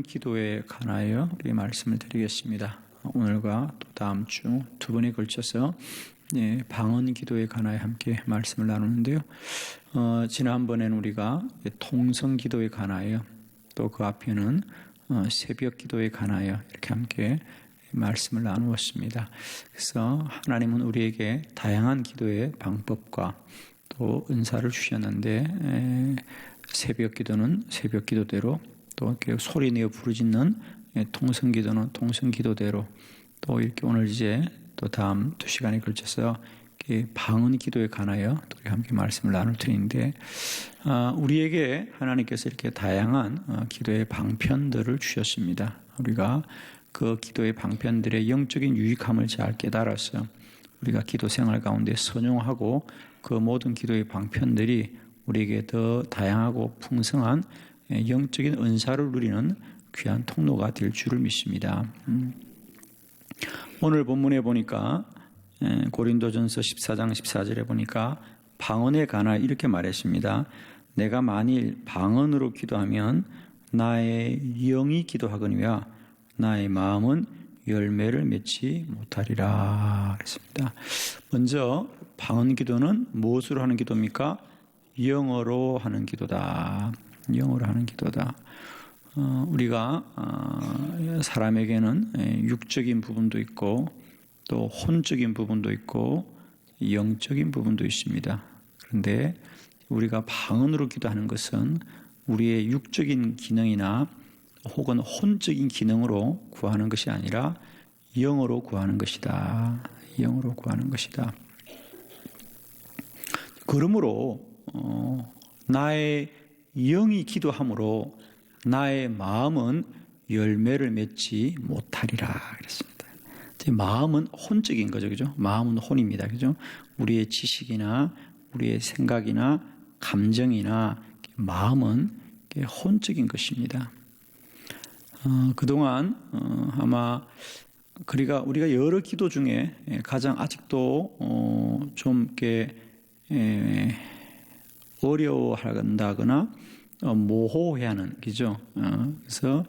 방언 기도에 관하여 우리 말씀을 드리겠습니다. 오늘과 또 다음 주 두 번에 걸쳐서 방언 기도에 관하여 함께 말씀을 나누는데요. 지난번에는 우리가 통성 기도에 관하여 또 그 앞에는 새벽 기도에 관하여 이렇게 함께 말씀을 나누었습니다. 그래서 하나님은 우리에게 다양한 기도의 방법과 또 은사를 주셨는데 새벽 기도는 새벽 기도대로 또 이렇게 소리 내어 부르짖는 통성 기도는 통성 기도대로 또 이렇게 오늘 이제 또 다음 2시간에 걸쳐서 방언 기도에 관하여 또 함께 말씀을 나눌 텐데 우리에게 하나님께서 이렇게 다양한 기도의 방편들을 주셨습니다. 우리가 그 기도의 방편들의 영적인 유익함을 잘 깨달아서 우리가 기도 생활 가운데 선용하고 그 모든 기도의 방편들이 우리에게 더 다양하고 풍성한 영적인 은사를 누리는 귀한 통로가 될 줄을 믿습니다. 오늘 본문에 보니까 고린도전서 14장 14절에 보니까 방언에 관하여 이렇게 말했습니다. 내가 만일 방언으로 기도하면 나의 영이 기도하거니와 나의 마음은 열매를 맺지 못하리라 그랬습니다. 먼저 방언 기도는 무엇으로 하는 기도입니까? 영어로 하는 기도다. 영어로 하는 기도다. 우리가 사람에게는 육적인 부분도 있고 또 혼적인 부분도 있고 영적인 부분도 있습니다. 그런데 우리가 방언으로 기도하는 것은 우리의 육적인 기능이나 혹은 혼적인 기능으로 구하는 것이 아니라 영어로 구하는 것이다. 영어로 구하는 것이다. 그러므로 나의 영이 기도함으로 나의 마음은 열매를 맺지 못하리라 그랬습니다. 마음은 혼적인 거죠, 그죠? 마음은 혼입니다, 그죠? 우리의 지식이나 우리의 생각이나 감정이나 마음은 혼적인 것입니다. 그동안 아마 우리가 여러 기도 중에 가장 아직도 좀 이렇게 어려워한다거나 모호해하는 기죠. 그래서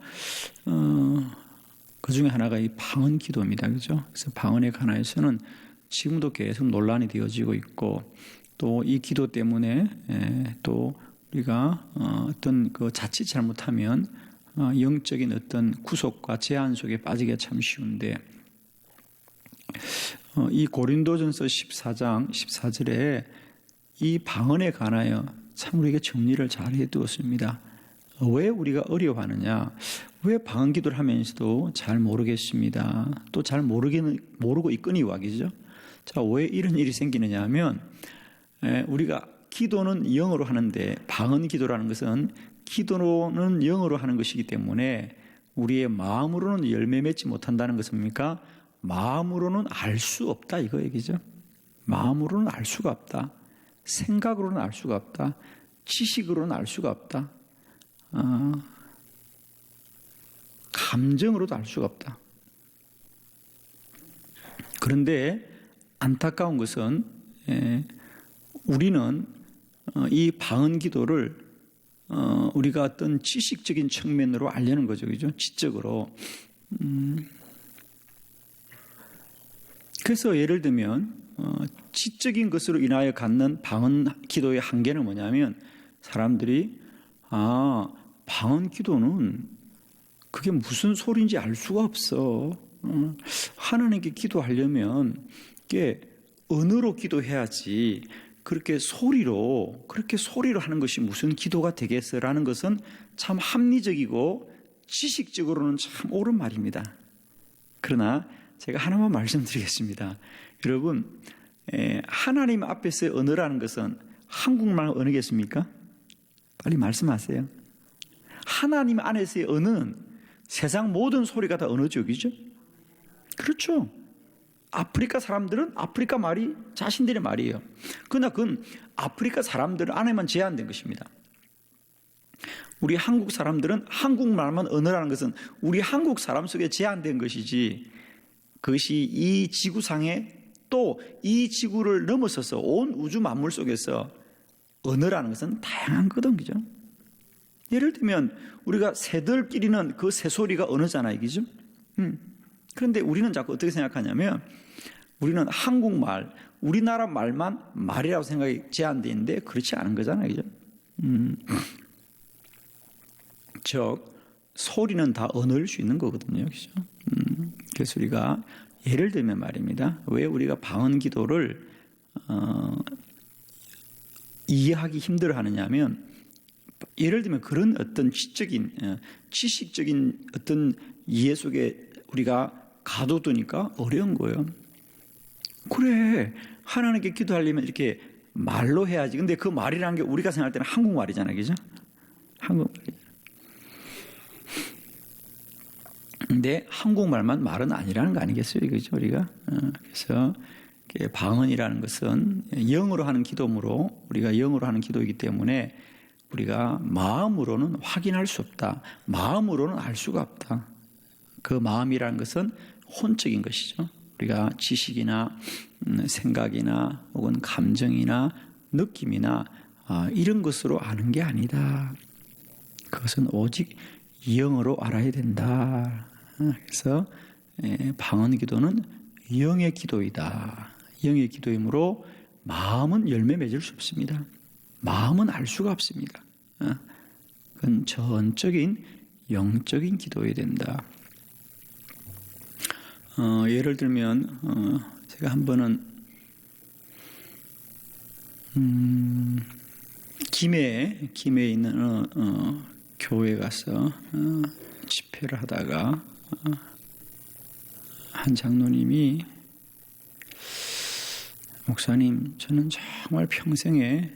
그 중에 하나가 이 방언 기도입니다, 그죠? 그래서 방언에 관하여서는 지금도 계속 논란이 되어지고 있고 또 이 기도 때문에 또 우리가 어떤 그 자칫 잘못하면 영적인 어떤 구속과 제한 속에 빠지기가 참 쉬운데 이 고린도전서 14장 14절에 이 방언에 관하여 참 우리에게 정리를 잘 해두었습니다. 왜 우리가 어려워하느냐? 왜 방언 기도를 하면서도 잘 모르겠습니다. 또 잘 모르고 있거니와 그죠? 자, 왜 이런 일이 생기느냐 하면 우리가 기도는 영어로 하는데 방언 기도라는 것은 기도는 영어로 하는 것이기 때문에 우리의 마음으로는 열매 맺지 못한다는 것은 뭡니까? 마음으로는 알 수 없다 이거 얘기죠. 마음으로는 알 수가 없다. 생각으로는 알 수가 없다. 지식으로는 알 수가 없다. 감정으로도 알 수가 없다. 그런데 안타까운 것은 우리는 이 방언 기도를 우리가 어떤 지식적인 측면으로 알려는 거죠, 그죠? 지적으로. 그래서 예를 들면 지적인 것으로 인하여 갖는 방언 기도의 한계는 뭐냐면 사람들이 방언 기도는 그게 무슨 소리인지 알 수가 없어. 하나님께 기도하려면 이게 언어로 기도해야지 그렇게 소리로 하는 것이 무슨 기도가 되겠어라는 것은 참 합리적이고 지식적으로는 참 옳은 말입니다. 그러나 제가 하나만 말씀드리겠습니다. 여러분, 하나님 앞에서의 언어라는 것은 한국말 언어겠습니까? 빨리 말씀하세요. 하나님 안에서의 언어는 세상 모든 소리가 다 언어죠, 그죠? 그렇죠. 아프리카 사람들은 아프리카 말이 자신들의 말이에요. 그러나 그건 아프리카 사람들 안에만 제한된 것입니다. 우리 한국 사람들은 한국말만 언어라는 것은 우리 한국 사람 속에 제한된 것이지 그것이 이 지구상에 또 이 지구를 넘어서서 온 우주 만물 속에서 언어라는 것은 다양한 거든, 그죠? 예를 들면 우리가 새들끼리는 그 새소리가 언어잖아요, 그죠? 그런데 우리는 자꾸 어떻게 생각하냐면 우리는 한국말, 우리나라 말만 말이라고 생각이 제한되어 있는데 그렇지 않은 거잖아요, 그죠? 즉 소리는 다 언어일 수 있는 거거든요, 그죠? 그래서 우리가 예를 들면 말입니다. 왜 우리가 방언 기도를 이해하기 힘들어하느냐면, 예를 들면 그런 어떤 지식적인 어떤 이해 속에 우리가 가둬두니까 어려운 거예요. 그래, 하나님께 기도하려면 이렇게 말로 해야지. 근데 그 말이라는 게 우리가 생각할 때는 한국말이잖아요, 그죠? 한국말이잖아요. 근데 한국말만 말은 아니라는 거 아니겠어요, 그죠? 우리가 그래서 방언이라는 것은 영어로 하는 기도므로, 우리가 영어로 하는 기도이기 때문에 우리가 마음으로는 확인할 수 없다. 마음으로는 알 수가 없다. 그 마음이라는 것은 혼적인 것이죠. 우리가 지식이나 생각이나 혹은 감정이나 느낌이나 이런 것으로 아는 게 아니다. 그것은 오직 영어로 알아야 된다. 그래서 방언 기도는 영의 기도이다. 영의 기도이므로 마음은 열매 맺을 수 없습니다. 마음은 알 수가 없습니다. 그건 전적인 영적인 기도여야 된다. 예를 들면 제가 한 번은 김해에 있는 교회에 가서 집회를 하다가 한 장로님이, 목사님, 저는 정말 평생에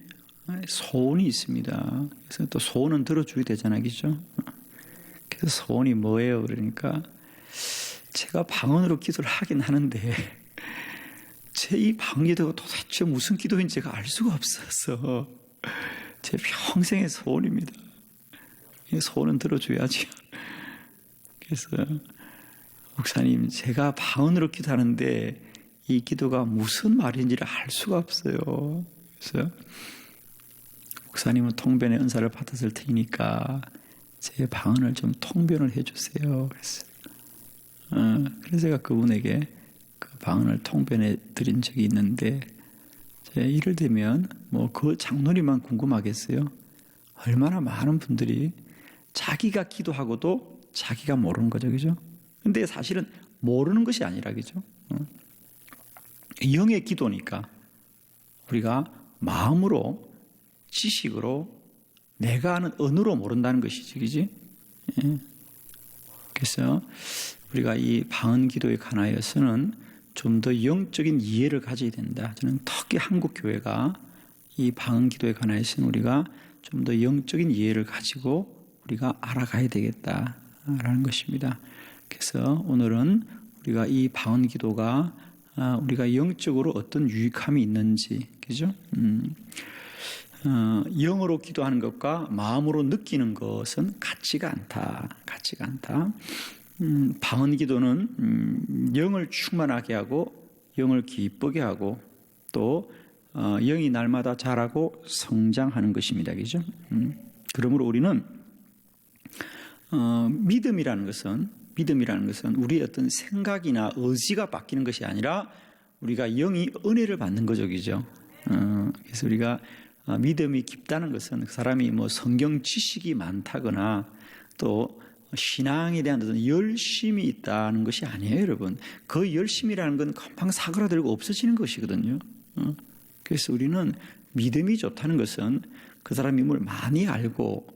소원이 있습니다. 그래서 또 소원은 들어줘야 되잖아요, 그죠? 그래서 소원이 뭐예요? 그러니까 제가 방언으로 기도를 하긴 하는데 제 이 방언 기도가 도대체 무슨 기도인지 제가 알 수가 없어서 제 평생의 소원입니다. 이 소원은 들어줘야지. 그래서 목사님, 제가 방언으로 기도하는데 이 기도가 무슨 말인지를 알 수가 없어요. 그래서 목사님은 통변의 은사를 받았을 테니까 제 방언을 좀 통변을 해주세요. 그래서 제가 그분에게 그 방언을 통변해 드린 적이 있는데, 예를 들면 뭐 그 장로님만 궁금하겠어요? 얼마나 많은 분들이 자기가 기도하고도 자기가 모르는 거죠, 그죠? 근데 사실은 모르는 것이 아니라, 그죠? 영의 기도니까 우리가 마음으로, 지식으로, 내가 아는 언어로 모른다는 것이지, 그지? 그래서 우리가 이 방언 기도에 관하여서는 좀 더 영적인 이해를 가져야 된다. 저는 특히 한국 교회가 이 방언 기도에 관하여서는 우리가 좀 더 영적인 이해를 가지고 우리가 알아가야 되겠다라는 것입니다. 그래서 오늘은 우리가 이 방언 기도가 우리가 영적으로 어떤 유익함이 있는지, 그죠? 영어로 기도하는 것과 마음으로 느끼는 것은 같지가 않다. 방언 기도는 영을 충만하게 하고 영을 기쁘게 하고 또 영이 날마다 자라고 성장하는 것입니다. 그죠? 그러므로 우리는 믿음이라는 것은 우리의 어떤 생각이나 의지가 바뀌는 것이 아니라 우리가 영이 은혜를 받는 거죠. 그죠? 그래서 우리가 믿음이 깊다는 것은 그 사람이 뭐 성경 지식이 많다거나 또 신앙에 대한 어떤 열심이 있다는 것이 아니에요, 여러분. 그 열심이라는 건 금방 사그라들고 없어지는 것이거든요. 그래서 우리는 믿음이 좋다는 것은 그 사람이 뭘 많이 알고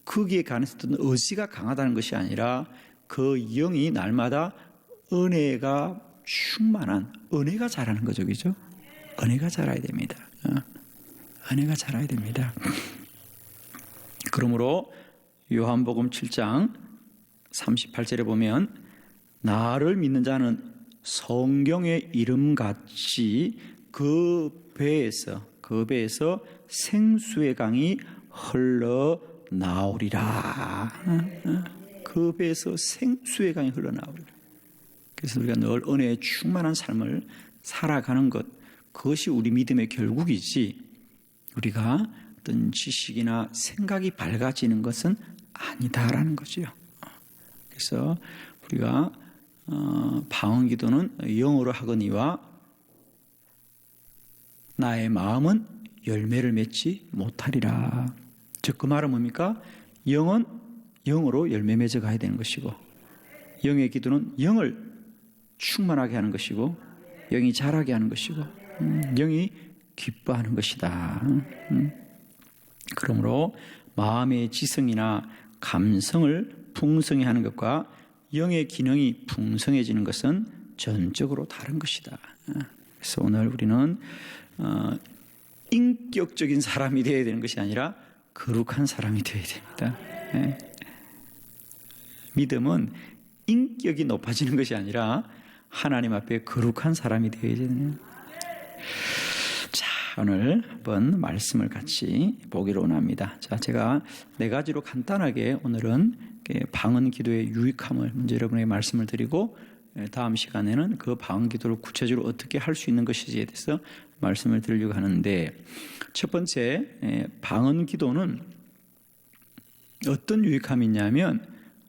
거기에 관해서 어떤 의지가 강하다는 것이 아니라 그 영이 날마다 은혜가 충만한 은혜가 자라는 거죠, 그죠? 은혜가 자라야 됩니다. 은혜가 자라야 됩니다. 그러므로 요한복음 7장 38절에 보면 나를 믿는 자는 성경의 이름같이 그 배에서 생수의 강이 흘러나오리라. 그 배에서 생수의 강이 흘러나오리라. 그래서 우리가 늘 은혜의 충만한 삶을 살아가는 것, 그것이 우리 믿음의 결국이지, 우리가 어떤 지식이나 생각이 밝아지는 것은 아니다라는 거죠. 그래서 우리가 방언 기도는 영어로 하거니와 나의 마음은 열매를 맺지 못하리라. 즉 그 말은 뭡니까? 영은 영으로 열매 맺어 가야 되는 것이고, 영의 기도는 영을 충만하게 하는 것이고, 영이 자라게 하는 것이고, 영이 기뻐하는 것이다. 그러므로 마음의 지성이나 감성을 풍성히 하는 것과 영의 기능이 풍성해지는 것은 전적으로 다른 것이다. 그래서 오늘 우리는 인격적인 사람이 되어야 되는 것이 아니라 거룩한 사람이 되어야 됩니다. 믿음은 인격이 높아지는 것이 아니라 하나님 앞에 거룩한 사람이 되어야 되는. 자, 오늘 한번 말씀을 같이 보기로 원합니다. 자, 제가 4가지로 간단하게 오늘은 방언 기도의 유익함을 먼저 여러분에게 말씀을 드리고, 다음 시간에는 그 방언 기도를 구체적으로 어떻게 할 수 있는 것인지에 대해서 말씀을 드리려고 하는데, 첫 번째 방언 기도는 어떤 유익함이 있냐면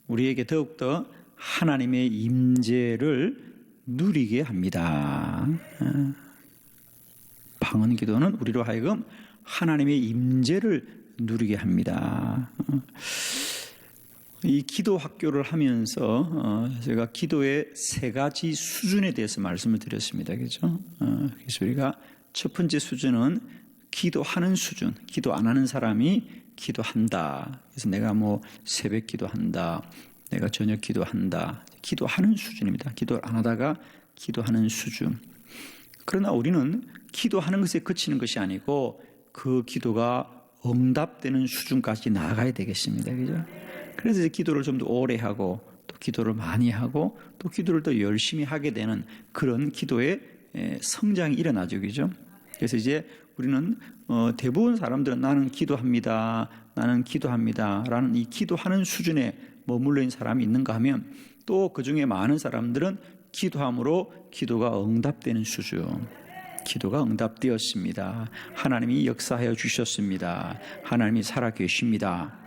우리에게 더욱더 하나님의 임재를 누리게 합니다. 방언 기도는 우리로 하여금 하나님의 임재를 누리게 합니다. 이 기도 학교를 하면서 제가 기도의 3가지 수준에 대해서 말씀을 드렸습니다. 그렇죠? 그래서 우리가 첫 번째 수준은 기도하는 수준, 기도 안 하는 사람이 기도한다. 그래서 내가 뭐 새벽 기도한다, 내가 저녁 기도한다. 기도하는 수준입니다. 기도를 안 하다가 기도하는 수준. 그러나 우리는 기도하는 것에 그치는 것이 아니고 그 기도가 응답되는 수준까지 나아가야 되겠습니다. 그죠? 그래서 이제 기도를 좀 더 오래 하고, 또 기도를 많이 하고, 또 기도를 더 열심히 하게 되는 그런 기도의 성장이 일어나죠. 그죠? 그래서 이제 우리는 대부분 사람들은 나는 기도합니다, 나는 기도합니다 라는 이 기도하는 수준에 머물러 있는 사람이 있는가 하면, 또 그 중에 많은 사람들은 기도함으로 기도가 응답되는 수준. 기도가 응답되었습니다. 하나님이 역사하여 주셨습니다. 하나님이 살아계십니다.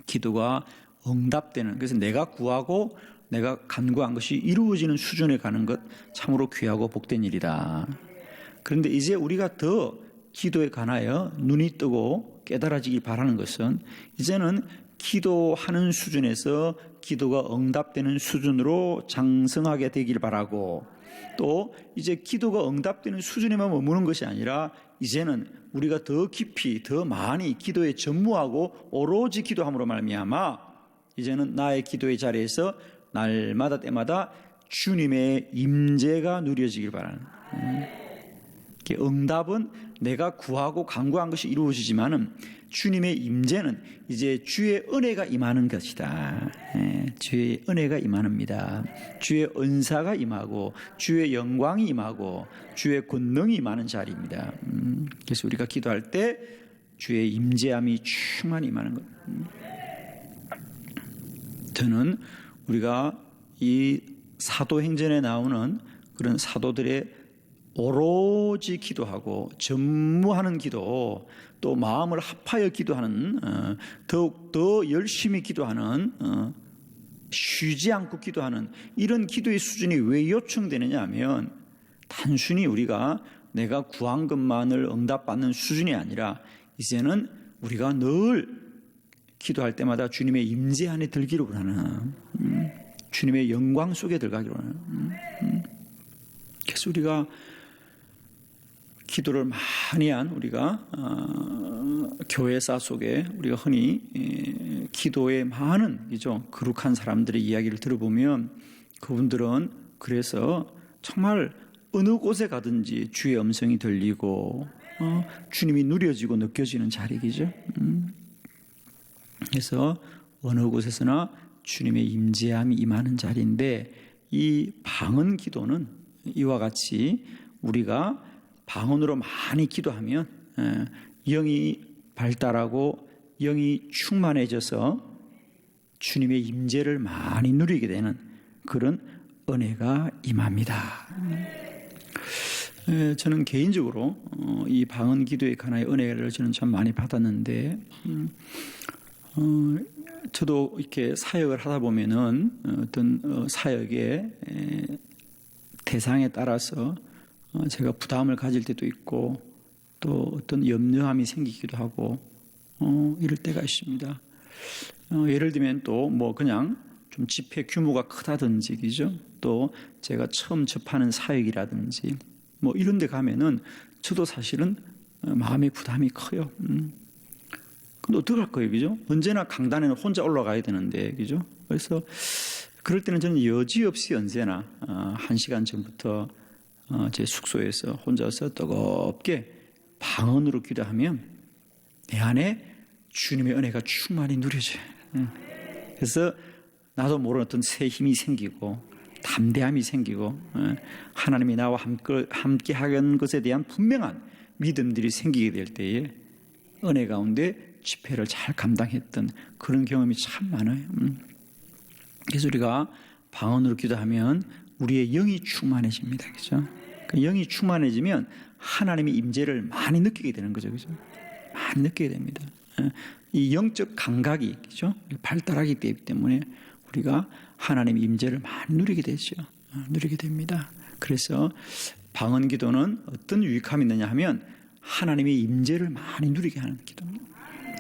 기도가 응답되는, 그래서 내가 구하고 내가 간구한 것이 이루어지는 수준에 가는 것 참으로 귀하고 복된 일이다. 그런데 이제 우리가 더 기도에 관하여 눈이 뜨고 깨달아지길 바라는 것은, 이제는 기도하는 수준에서 기도가 응답되는 수준으로 장성하게 되길 바라고, 또 이제 기도가 응답되는 수준에만 머무는 것이 아니라 이제는 우리가 더 깊이 더 많이 기도에 전무하고 오로지 기도함으로 말미암아 이제는 나의 기도의 자리에서 날마다 때마다 주님의 임재가 누려지길 바라는. 응답은 내가 구하고 간구한 것이 이루어지지만은 주님의 임재는 이제 주의 은혜가 임하는 것이다. 주의 은혜가 임합니다. 주의 은사가 임하고 주의 영광이 임하고 주의 권능이 임하는 자리입니다. 그래서 우리가 기도할 때 주의 임재함이 충만히 임하는 것. 저는 우리가 이 사도행전에 나오는 그런 사도들의 오로지 기도하고 전무하는 기도, 또 마음을 합하여 기도하는, 더욱 더 열심히 기도하는, 쉬지 않고 기도하는 이런 기도의 수준이 왜 요청되느냐 하면, 단순히 우리가 내가 구한 것만을 응답받는 수준이 아니라 이제는 우리가 늘 기도할 때마다 주님의 임재 안에 들기를 원하는, 주님의 영광 속에 들어가기를 원하는. 그래서 우리가 기도를 많이 한 우리가 교회사 속에 우리가 흔히 기도에 많은 거룩한 사람들의 이야기를 들어보면, 그분들은 그래서 정말 어느 곳에 가든지 주의 음성이 들리고 주님이 누려지고 느껴지는 자리이죠. 그래서 어느 곳에서나 주님의 임재함이 임하는 자리인데, 이 방언 기도는 이와 같이 우리가 방언으로 많이 기도하면 영이 발달하고 영이 충만해져서 주님의 임재를 많이 누리게 되는 그런 은혜가 임합니다. 저는 개인적으로 이 방언 기도의 하나의 은혜를 저는 참 많이 받았는데, 저도 이렇게 사역을 하다 보면은 어떤 사역의 대상에 따라서 제가 부담을 가질 때도 있고 또 어떤 염려함이 생기기도 하고 이럴 때가 있습니다. 예를 들면 또 뭐 그냥 좀 집회 규모가 크다든지, 그죠? 또 제가 처음 접하는 사역이라든지 뭐 이런 데 가면은 저도 사실은 마음의 부담이 커요. 근데 어떡할 거예요, 그죠? 언제나 강단에는 혼자 올라가야 되는데, 그죠? 그래서 그럴 때는 저는 여지없이 언제나 1시간 전부터 제 숙소에서 혼자서 뜨겁게 방언으로 기도하면 내 안에 주님의 은혜가 충만히 누려져요. 그래서 나도 모르는 어떤 새 힘이 생기고 담대함이 생기고 하나님이 나와 함께 하는 것에 대한 분명한 믿음들이 생기게 될 때에 은혜 가운데 집회를 잘 감당했던 그런 경험이 참 많아요. 그래서 우리가 방언으로 기도하면 우리의 영이 충만해집니다. 그죠? 그 영이 충만해지면 하나님의 임재를 많이 느끼게 되는 거죠. 그죠? 많이 느끼게 됩니다. 이 영적 감각이, 그죠? 발달하기 때문에 우리가 하나님의 임재를 많이 누리게 되죠. 누리게 됩니다. 그래서 방언 기도는 어떤 유익함이 있느냐 하면 하나님의 임재를 많이 누리게 하는 기도입니다.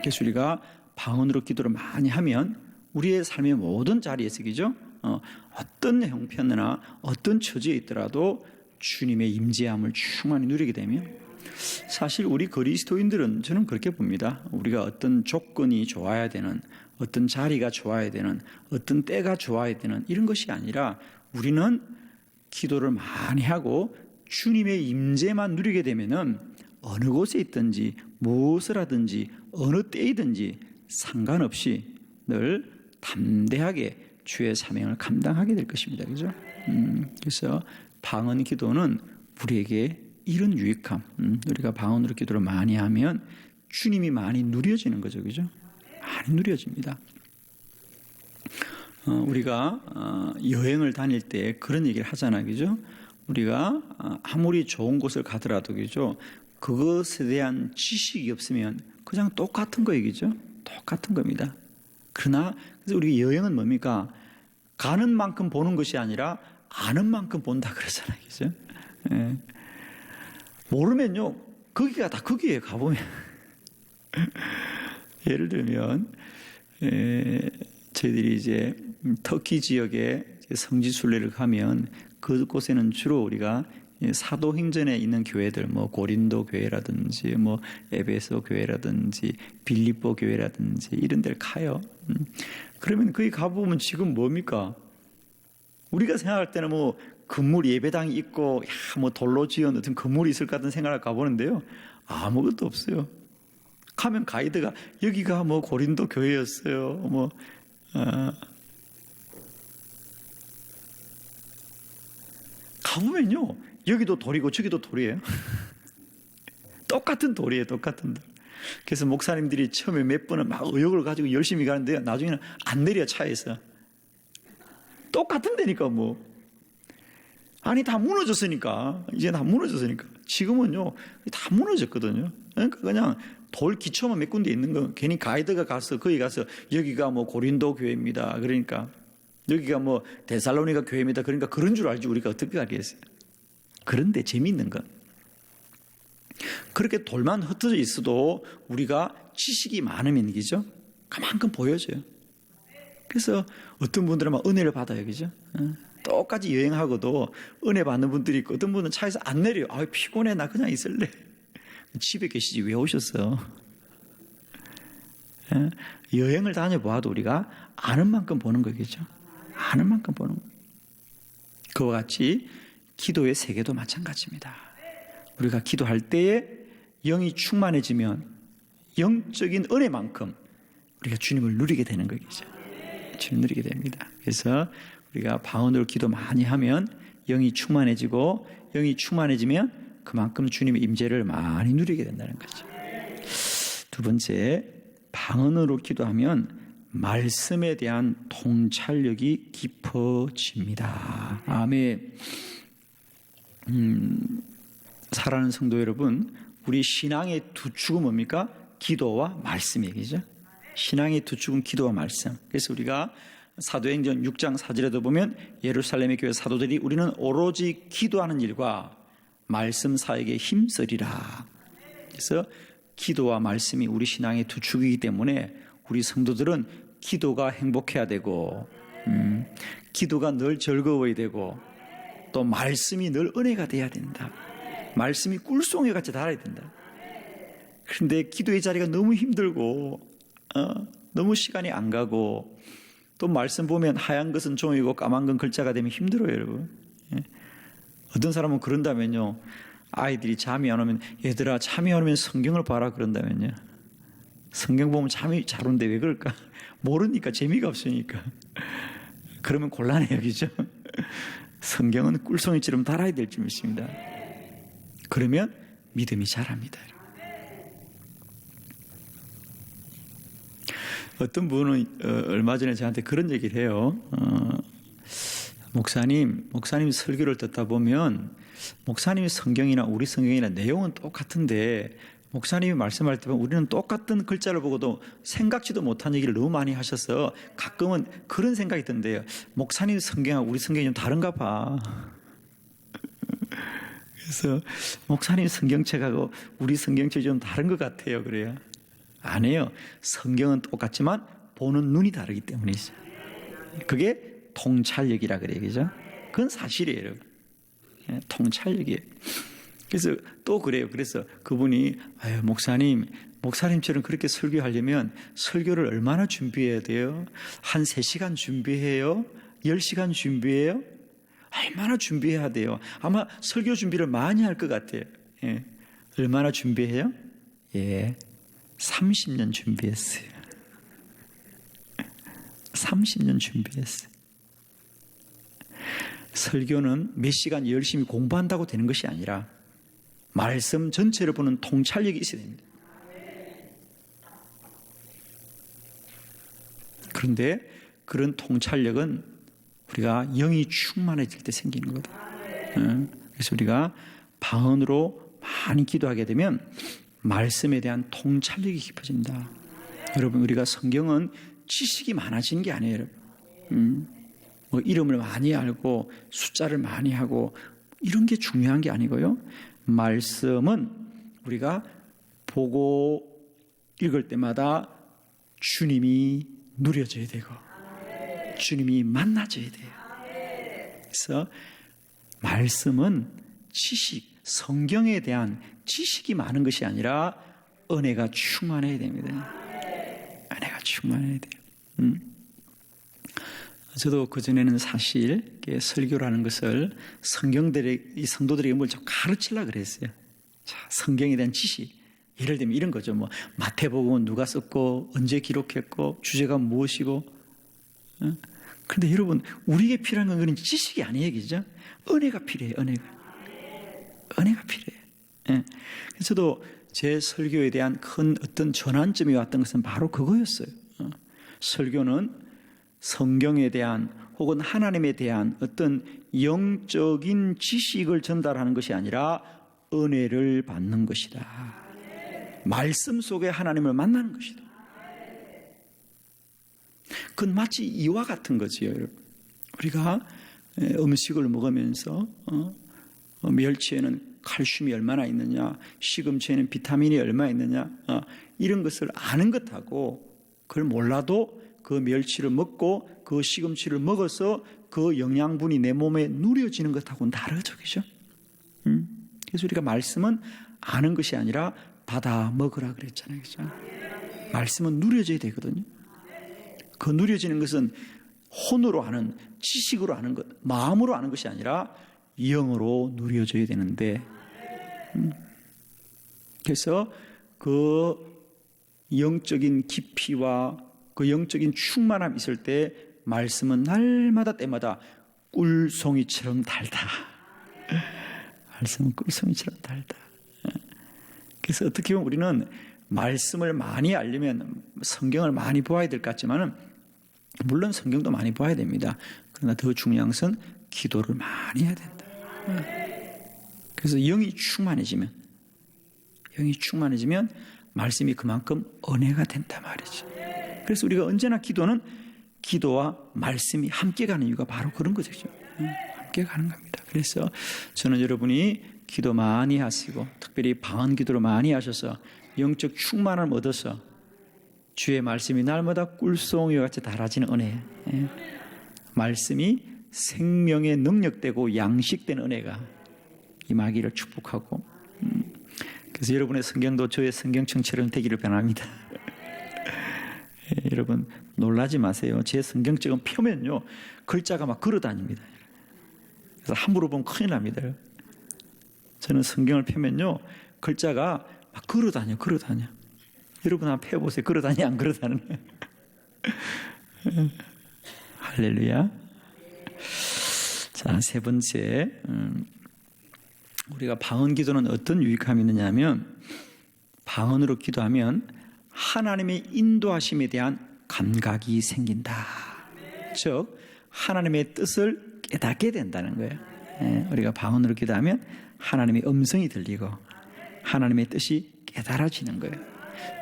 그래서 우리가 방언으로 기도를 많이 하면 우리의 삶의 모든 자리에서, 그죠? 어떤 형편이나 어떤 처지에 있더라도 주님의 임재함을 충만히 누리게 되면, 사실 우리 그리스도인들은 저는 그렇게 봅니다. 우리가 어떤 조건이 좋아야 되는, 어떤 자리가 좋아야 되는, 어떤 때가 좋아야 되는 이런 것이 아니라 우리는 기도를 많이 하고 주님의 임재만 누리게 되면은 어느 곳에 있든지 무엇을 하든지 어느 때이든지 상관없이 늘 담대하게 주의 사명을 감당하게 될 것입니다. 그죠? 그래서 방언 기도는 우리에게 이런 유익함, 우리가 방언으로 기도를 많이 하면 주님이 많이 누려지는 거죠. 그죠? 많이 누려집니다. 우리가 여행을 다닐 때 그런 얘기를 하잖아요. 그죠? 우리가 아무리 좋은 곳을 가더라도, 그죠? 그것에 대한 지식이 없으면 그냥 똑같은 거예요. 그죠? 똑같은 겁니다. 그러나 그래서 우리 여행은 뭡니까? 가는 만큼 보는 것이 아니라 아는 만큼 본다 그러잖아요. 그죠? 예. 모르면요, 거기가 다 거기에 가보면. 예를 들면, 저희들이 이제 터키 지역에 성지순례를 가면 그곳에는 주로 우리가 사도행전에 있는 교회들, 뭐 고린도 교회라든지, 뭐 에베소 교회라든지, 빌립보 교회라든지 이런 데를 가요. 그러면 거기 가보면 지금 뭡니까? 우리가 생각할 때는 뭐 건물 예배당이 있고, 뭐 돌로 지은 어떤 건물이 있을 것 같은 생각을 가보는데요, 아무것도 없어요. 가면 가이드가 여기가 뭐 고린도 교회였어요. 뭐 가보면요, 여기도 돌이고 저기도 돌이에요. 똑같은 돌이에요, 똑같은 돌. 그래서 목사님들이 처음에 몇 번은 막 의욕을 가지고 열심히 가는데요, 나중에는 안 내려, 차에서. 똑같은 데니까 뭐. 아니, 다 무너졌으니까. 이제 다 무너졌으니까. 지금은요, 다 무너졌거든요. 그러니까 그냥 돌 기초만 몇 군데 있는 거, 괜히 가이드가 가서 거기 가서 여기가 뭐 고린도 교회입니다. 그러니까 여기가 뭐 데살로니가 교회입니다. 그러니까 그런 줄 알지 우리가 어떻게 알겠어요. 그런데 재미있는 건, 그렇게 돌만 흩어져 있어도 우리가 지식이 많으면, 그죠? 그만큼 보여져요. 그래서 어떤 분들은 막 은혜를 받아요. 그죠? 똑같이 여행하고도 은혜 받는 분들이 있고, 어떤 분은 차에서 안 내려요. 아, 피곤해, 나 그냥 있을래. 집에 계시지 왜 오셨어? 여행을 다녀보아도 우리가 아는 만큼 보는 거겠죠. 아는 만큼 보는 거. 그와 같이 기도의 세계도 마찬가지입니다. 우리가 기도할 때에 영이 충만해지면 영적인 은혜만큼 우리가 주님을 누리게 되는 거겠죠. 주님 누리게 됩니다. 그래서 우리가 방언으로 기도 많이 하면 영이 충만해지고, 영이 충만해지면 그만큼 주님의 임재를 많이 누리게 된다는 거죠. 두 번째, 방언으로 기도하면 말씀에 대한 통찰력이 깊어집니다. 아멘. 사랑하는 성도 여러분, 우리 신앙의 두 축은 뭡니까? 기도와 말씀 얘기죠. 신앙의 두 축은 기도와 말씀. 그래서 우리가 사도행전 6장 4절에도 보면 예루살렘의 교회 사도들이 우리는 오로지 기도하는 일과 말씀 사역에 힘쓰리라. 그래서 기도와 말씀이 우리 신앙의 두 축이기 때문에 우리 성도들은 기도가 행복해야 되고 기도가 늘 즐거워야 되고 또 말씀이 늘 은혜가 돼야 된다. 말씀이 꿀송이 같이 달아야 된다. 그런데 기도의 자리가 너무 힘들고 너무 시간이 안 가고 또 말씀 보면 하얀 것은 종이고 까만 건 글자가 되면 힘들어요, 여러분. 어떤 사람은 그런다면요, 아이들이 잠이 안 오면 얘들아 잠이 안 오면 성경을 봐라 그런다면요, 성경 보면 잠이 잘 오는데 왜 그럴까? 모르니까, 재미가 없으니까. 그러면 곤란해요, 그죠? 성경은 꿀송이처럼 달아야 될 줄 믿습니다. 그러면 믿음이 자랍니다. 어떤 분은 얼마 전에 저한테 그런 얘기를 해요. 목사님 설교를 듣다 보면 목사님의 성경이나 우리 성경이나 내용은 똑같은데 목사님이 말씀할 때 보면 우리는 똑같은 글자를 보고도 생각지도 못한 얘기를 너무 많이 하셔서 가끔은 그런 생각이 든대요. 목사님 성경하고 우리 성경이 좀 다른가 봐. 그래서 목사님 성경책하고 우리 성경책이 좀 다른 것 같아요. 그래요. 아니에요. 성경은 똑같지만 보는 눈이 다르기 때문이죠. 그게 통찰력이라 그래요. 그죠? 그건 사실이에요. 여러분. 통찰력이에요. 그래서 또 그래요. 그래서 그분이 목사님처럼 그렇게 설교하려면 설교를 얼마나 준비해야 돼요? 한 3시간 준비해요? 10시간 준비해요? 얼마나 준비해야 돼요? 아마 설교 준비를 많이 할 것 같아요. 예. 얼마나 준비해요? 30년 준비했어요. 30년 준비했어요. 설교는 몇 시간 열심히 공부한다고 되는 것이 아니라 말씀 전체를 보는 통찰력이 있어야 됩니다. 그런데 그런 통찰력은 우리가 영이 충만해질 때 생기는 거거든요. 그래서 우리가 방언으로 많이 기도하게 되면 말씀에 대한 통찰력이 깊어진다. 여러분, 우리가 성경은 지식이 많아지는 게 아니에요. 여러분. 뭐 이름을 많이 알고 숫자를 많이 하고 이런 게 중요한 게 아니고요. 말씀은 우리가 보고 읽을 때마다 주님이 누려져야 되고 주님이 만나져야 돼요. 그래서 말씀은 지식, 성경에 대한 지식이 많은 것이 아니라 은혜가 충만해야 됩니다. 은혜가 충만해야 돼요. 저도 그전에는 사실 설교라는 것을 이 성도들에게 뭘 좀 가르치려고 그랬어요. 자, 성경에 대한 지식. 예를 들면 이런 거죠. 뭐 마태복음은 누가 썼고 언제 기록했고 주제가 무엇이고. 그런데 여러분, 우리에게 필요한 건 그런 지식이 아니에요. 그죠? 은혜가 필요해요. 은혜가 필요해요. 그래서 저도 제 설교에 대한 큰 어떤 전환점이 왔던 것은 바로 그거였어요. 설교는 성경에 대한 혹은 하나님에 대한 어떤 영적인 지식을 전달하는 것이 아니라 은혜를 받는 것이다. 말씀 속에 하나님을 만나는 것이다. 그건 마치 이와 같은 거지요, 여러분. 우리가 음식을 먹으면서 멸치에는 칼슘이 얼마나 있느냐, 시금치에는 비타민이 얼마나 있느냐, 이런 것을 아는 것하고 그걸 몰라도 그 멸치를 먹고 그 시금치를 먹어서 그 영양분이 내 몸에 누려지는 것하고는 다르죠. 그죠? 그래서 우리가 말씀은 아는 것이 아니라 받아 먹으라 그랬잖아요. 그죠? 말씀은 누려져야 되거든요. 그 누려지는 것은 혼으로 아는, 지식으로 아는 것, 마음으로 아는 것이 아니라 영으로 누려져야 되는데, 그래서 그 영적인 깊이와 그 영적인 충만함이 있을 때 말씀은 날마다 때마다 꿀송이처럼 달다. 말씀은 꿀송이처럼 달다. 그래서 어떻게 보면 우리는 말씀을 많이 알려면 성경을 많이 보아야 될 것 같지만은 물론 성경도 많이 보아야 됩니다. 그러나 더 중요한 것은 기도를 많이 해야 된다. 그래서 영이 충만해지면 말씀이 그만큼 은혜가 된단 말이죠. 그래서 우리가 언제나 기도는 기도와 말씀이 함께 가는 이유가 바로 그런 거죠. 함께 가는 겁니다. 그래서 저는 여러분이 기도 많이 하시고 특별히 방언 기도를 많이 하셔서 영적 충만함을 얻어서 주의 말씀이 날마다 꿀송이와 같이 달아지는 은혜, 말씀이 생명의 능력되고 양식된 은혜가 임하기를 축복하고, 그래서 여러분의 성경도 저의 성경책처럼 되기를 바랍니다. 여러분 놀라지 마세요. 제 성경책은 펴면요 글자가 막 걸어다닙니다. 그래서 함부로 보면 큰일 납니다. 저는 성경을 펴면요 글자가 막 걸어다녀. 여러분 한번 펴보세요. 걸어다니 안 걸어다니네. 할렐루야. 자, 세 번째, 우리가 방언 기도는 어떤 유익함이 있느냐 하면, 방언으로 기도하면 하나님의 인도하심에 대한 감각이 생긴다. 즉 하나님의 뜻을 깨닫게 된다는 거예요. 우리가 방언으로 기도하면 하나님의 음성이 들리고 하나님의 뜻이 깨달아지는 거예요.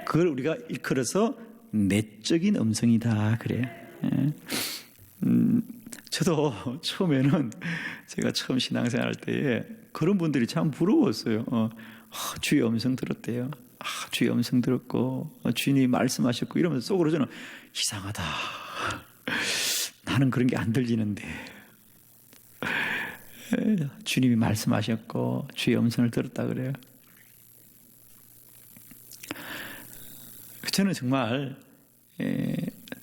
그걸 우리가 일컬어서 내적인 음성이다 그래요. 저도 처음에는 제가 처음 신앙생활 할 때에 그런 분들이 참 부러웠어요. 주의 음성 들었대요. 주의 음성 들었고 주님이 말씀하셨고 이러면서 속으로 저는 이상하다. 나는 그런 게 안 들리는데 주님이 말씀하셨고 주의 음성을 들었다 그래요. 저는 정말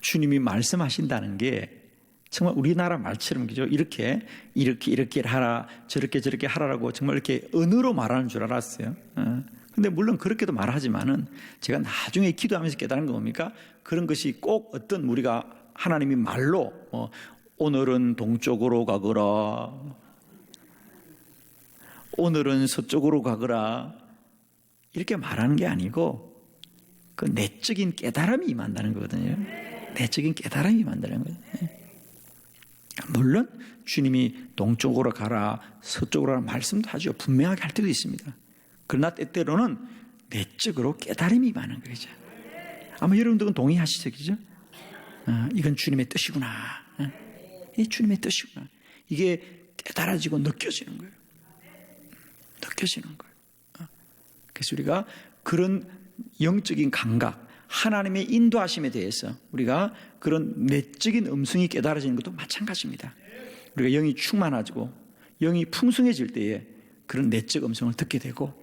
주님이 말씀하신다는 게 정말 우리나라 말처럼 그죠? 이렇게 하라, 저렇게 하라라고 정말 이렇게 언어로 말하는 줄 알았어요. 근데 물론 그렇게도 말하지만은 제가 나중에 기도하면서 깨달은 거 뭡니까? 그런 것이 꼭 어떤 우리가 하나님이 말로 오늘은 동쪽으로 가거라, 오늘은 서쪽으로 가거라 이렇게 말하는 게 아니고 그 내적인 깨달음이 임한다는 거거든요. 내적인 깨달음이 임한다는 거예요. 물론 주님이 동쪽으로 가라, 서쪽으로 가라 말씀도 하죠. 분명하게 할 때도 있습니다. 그러나 때때로는 내적으로 깨달음이 임하는 거죠. 아마 여러분들은 동의하시죠, 그죠? 이건 주님의 뜻이구나. 이 주님의 뜻이구나. 이게 깨달아지고 느껴지는 거예요. 느껴지는 거예요. 그래서 우리가 그런 영적인 감각, 하나님의 인도하심에 대해서 우리가 그런 내적인 음성이 깨달아지는 것도 마찬가지입니다. 우리가 영이 충만해지고 영이 풍성해질 때에 그런 내적 음성을 듣게 되고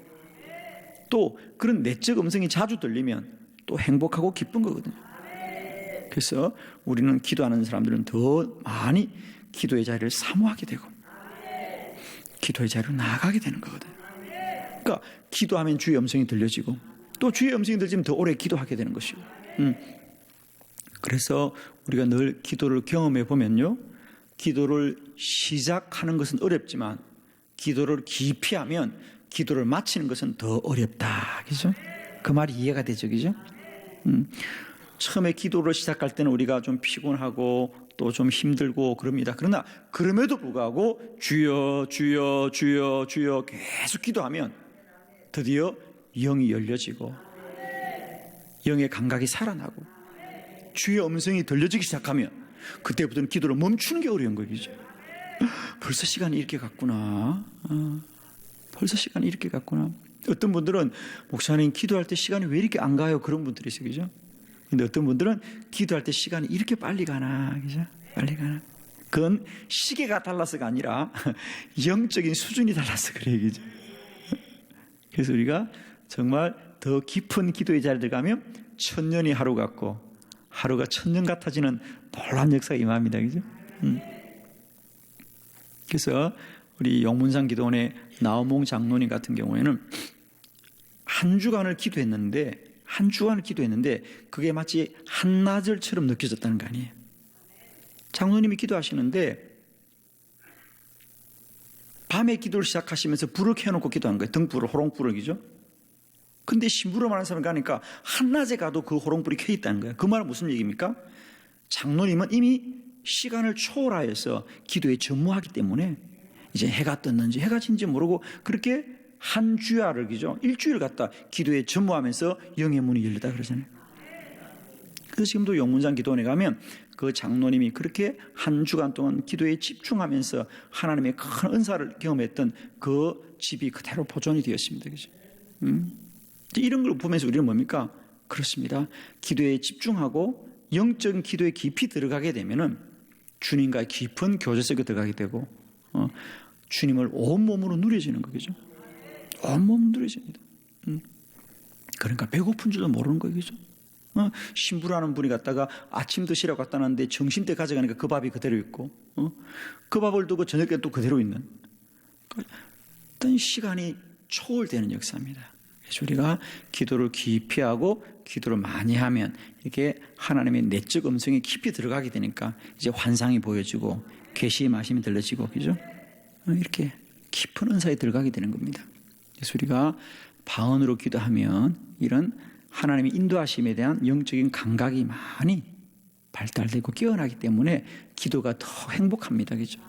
또 그런 내적 음성이 자주 들리면 또 행복하고 기쁜 거거든요. 그래서 우리는 기도하는 사람들은 더 많이 기도의 자리를 사모하게 되고 기도의 자리로 나아가게 되는 거거든요. 그러니까 기도하면 주의 음성이 들려지고 또 주의 음성이 들리면 더 오래 기도하게 되는 것이고. 그래서 우리가 늘 기도를 경험해 보면요, 기도를 시작하는 것은 어렵지만 기도를 깊이 하면 기도를 마치는 것은 더 어렵다. 그죠? 그 말이 이해가 되죠, 그죠? 처음에 기도를 시작할 때는 우리가 좀 피곤하고 또 좀 힘들고 그럽니다. 그러나 그럼에도 불구하고 주여 주여 주여 주여 계속 기도하면 드디어 영이 열려지고 영의 감각이 살아나고 주의 음성이 들려지기 시작하면 그때부터는 기도를 멈추는 게 어려운 거죠. 벌써 시간이 이렇게 갔구나. 벌써 시간이 이렇게 갔구나. 어떤 분들은 목사님 기도할 때 시간이 왜 이렇게 안 가요? 그런 분들이 있어요. 그죠? 근데 어떤 분들은 기도할 때 시간이 이렇게 빨리 가나. 그죠? 빨리 가나. 그건 시계가 달라서가 아니라 영적인 수준이 달라서 그래요. 그죠? 그래서 우리가 정말 더 깊은 기도의 자리에 들어가면 천년이 하루 같고 하루가 천년 같아지는 놀라운 역사가 임합니다. 그죠? 그래서 우리 용문산 기도원의 나우몽 장로님 같은 경우에는 한 주간을 기도했는데 그게 마치 한나절처럼 느껴졌다는 거 아니에요. 장로님이 기도하시는데 밤에 기도를 시작하시면서 불을 켜놓고 기도하는 거예요. 등불을, 호롱불을. 그죠? 근데 심부름하는 사람 가니까 한낮에 가도 그 호롱불이 켜 있다는 거예요. 그 말은 무슨 얘기입니까? 장로님은 이미 시간을 초월하여서 기도에 전무하기 때문에 이제 해가 떴는지 해가 진지 모르고 그렇게 한 주야를 그죠? 일주일 갖다 기도에 전무하면서 영의 문이 열렸다 그러잖아요. 그래서 지금도 용문산 기도원에 가면 그 장로님이 그렇게 한 주간 동안 기도에 집중하면서 하나님의 큰 은사를 경험했던 그 집이 그대로 보존이 되었습니다. 그죠? 이런 걸 보면서 우리는 뭡니까? 그렇습니다. 기도에 집중하고 영적인 기도에 깊이 들어가게 되면은 주님과의 깊은 교제 속에 들어가게 되고 주님을 온몸으로 누려지는 거죠. 온몸 누려집니다. 그러니까 배고픈 줄도 모르는 거죠. 신부라는 분이 갔다가 아침 드시라고 갖다 놨는데 점심때 가져가니까 그 밥이 그대로 있고 그 밥을 두고 저녁 때 또 그대로 있는 어떤 시간이 초월되는 역사입니다. 그래서 우리가 기도를 깊이 하고 기도를 많이 하면 이렇게 하나님의 내적 음성이 깊이 들어가게 되니까 이제 환상이 보여지고 계시의 말씀이 들려지고 그죠? 이렇게 깊은 은사에 들어가게 되는 겁니다. 그래서 우리가 방언으로 기도하면 이런 하나님의 인도하심에 대한 영적인 감각이 많이 발달되고 깨어나기 때문에 기도가 더 행복합니다. 그죠?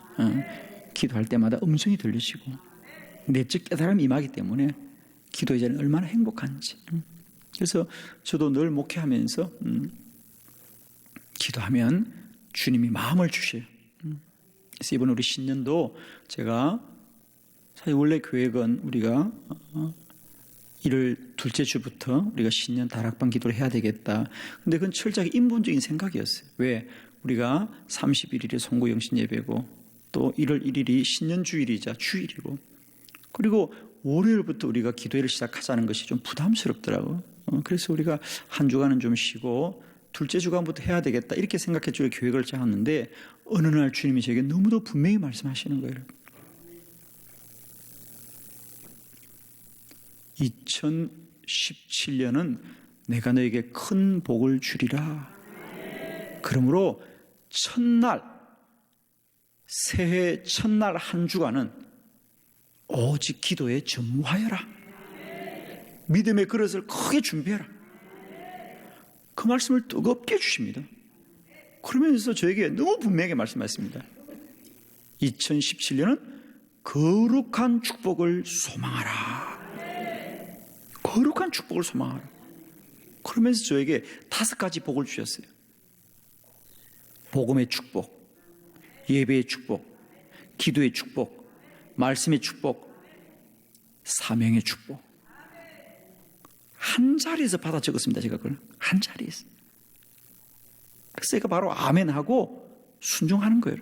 기도할 때마다 음성이 들리시고 내적 깨달음이 임하기 때문에 기도의 자리는 얼마나 행복한지. 그래서 저도 늘 목회하면서 기도하면 주님이 마음을 주셔요. 그래서 이번 우리 신년도 제가 사실 원래 계획은 우리가 1월 둘째 주부터 우리가 신년 다락방 기도를 해야 되겠다. 근데 그건 철저하게 인본적인 생각이었어요. 왜? 우리가 31일에 송구 영신 예배고 또 1월 1일이 신년 주일이자 주일이고 그리고 월요일부터 우리가 기도회를 시작하자는 것이 좀 부담스럽더라고요. 그래서 우리가 한 주간은 좀 쉬고 둘째 주간부터 해야 되겠다 이렇게 생각해 주고 계획을 짜왔는데 어느 날 주님이 저에게 너무도 분명히 말씀하시는 거예요. 2017년은 내가 너에게 큰 복을 주리라. 그러므로 첫날 새해 첫날 한 주간은 오직 기도에 전무하여라. 믿음의 그릇을 크게 준비해라. 그 말씀을 뜨겁게 주십니다. 그러면서 저에게 너무 분명하게 말씀하셨습니다. 2017년은 거룩한 축복을 소망하라. 거룩한 축복을 소망하라. 그러면서 저에게 5가지 복을 주셨어요. 복음의 축복, 예배의 축복, 기도의 축복, 말씀의 축복, 사명의 축복. 한 자리에서 받아 적었습니다. 제가 그걸 한 자리에서. 그래서 제가 바로 아멘하고 순종하는 거예요.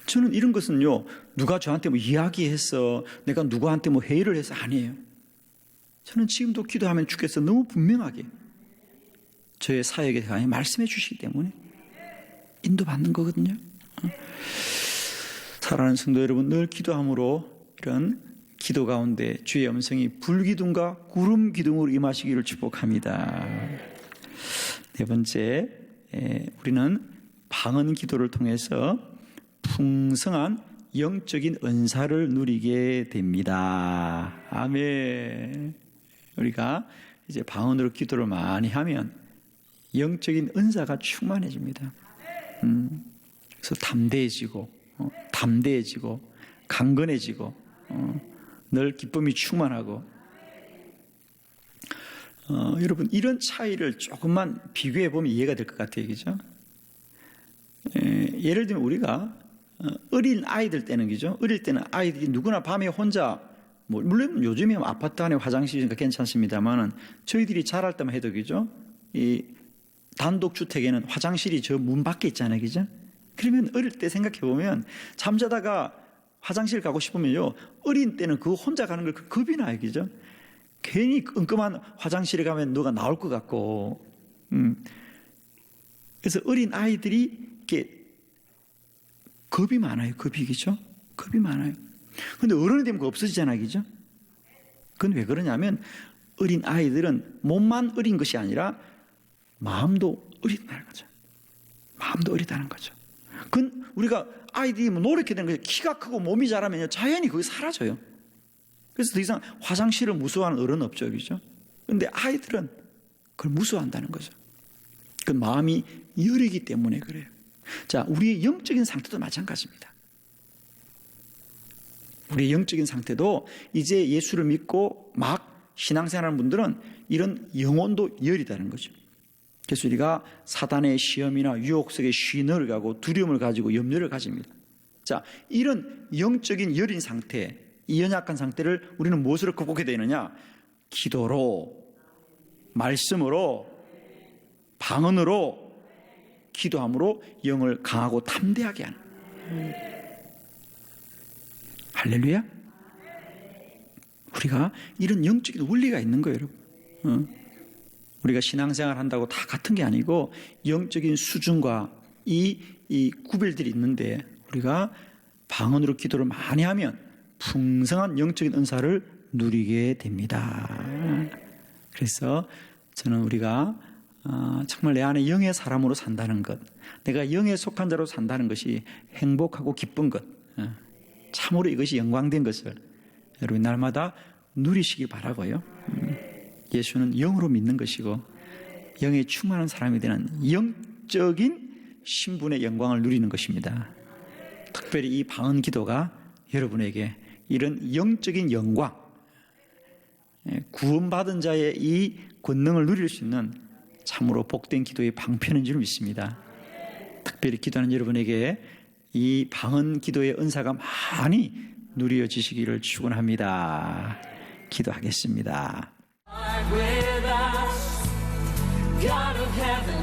저는 이런 것은요, 누가 저한테 뭐 이야기해서 내가 누구한테 뭐 회의를 해서 아니에요. 저는 지금도 기도하면 주께서 너무 분명하게 저의 사역에 대하여 말씀해 주시기 때문에 인도받는 거거든요. 사랑하는 성도 여러분, 늘 기도함으로 이런 기도 가운데 주의 음성이 불기둥과 구름 기둥으로 임하시기를 축복합니다. 네 번째, 우리는 방언 기도를 통해서 풍성한 영적인 은사를 누리게 됩니다. 아멘. 우리가 이제 방언으로 기도를 많이 하면 영적인 은사가 충만해집니다. 그래서 담대해지고 강건해지고 늘 기쁨이 충만하고 여러분 이런 차이를 조금만 비교해 보면 이해가 될 것 같아요. 그죠? 예를 들면 우리가 어린 아이들 때는 그죠? 어릴 때는 아이들이 누구나 밤에 혼자 뭐 물론 요즘에 아파트 안에 화장실이니까 괜찮습니다만은 저희들이 자랄 때만 해도 그죠? 이 단독 주택에는 화장실이 저 문 밖에 있잖아요. 그죠? 그러면 어릴 때 생각해 보면 잠자다가 화장실 가고 싶으면요. 어린 때는 그 혼자 가는 걸 겁이 나요. 그죠? 괜히 끔끔한 화장실에 가면 누가 나올 것 같고. 그래서 어린 아이들이 이렇게 겁이 많아요. 겁이 그죠? 겁이 많아요. 근데 어른이 되면 그거 없어지잖아요. 그죠? 그건 왜 그러냐면 어린 아이들은 몸만 어린 것이 아니라 마음도 어리다는 거죠. 마음도 어리다는 거죠. 그건 우리가 아이들이 뭐 노력해야 되는 거죠. 키가 크고 몸이 자라면 자연히 그게 사라져요. 그래서 더 이상 화장실을 무서워하는 어른은 없죠. 그죠? 근데 아이들은 그걸 무서워한다는 거죠. 그 마음이 여리기 때문에 그래요. 자, 우리의 영적인 상태도 마찬가지입니다. 우리의 영적인 상태도 이제 예수를 믿고 막 신앙생활하는 분들은 이런 영혼도 열이다는 거죠. 그래서 우리가 사단의 시험이나 유혹 속에 쉬늘어가고 두려움을 가지고 염려를 가집니다. 자, 이런 영적인 열인 상태, 이 연약한 상태를 우리는 무엇으로 극복해야 되느냐? 기도로, 말씀으로, 방언으로, 기도함으로 영을 강하고 담대하게 하는. 할렐루야. 우리가 이런 영적인 원리가 있는 거예요, 여러분. 우리가 신앙생활 한다고 다 같은 게 아니고 영적인 수준과 이 구별들이 있는데, 우리가 방언으로 기도를 많이 하면 풍성한 영적인 은사를 누리게 됩니다. 그래서 저는 우리가 정말 내 안에 영의 사람으로 산다는 것, 내가 영에 속한 자로 산다는 것이 행복하고 기쁜 것, 참으로 이것이 영광된 것을 여러분 날마다 누리시길 바라고요. 예수는 영으로 믿는 것이고 영에 충만한 사람이 되는 영적인 신분의 영광을 누리는 것입니다. 특별히 이 방언 기도가 여러분에게 이런 영적인 영광, 구원받은 자의 이 권능을 누릴 수 있는 참으로 복된 기도의 방편인 줄 믿습니다. 특별히 기도하는 여러분에게 이 방언 기도의 은사가 많이 누려지시기를 축원합니다. 기도하겠습니다. God of heaven.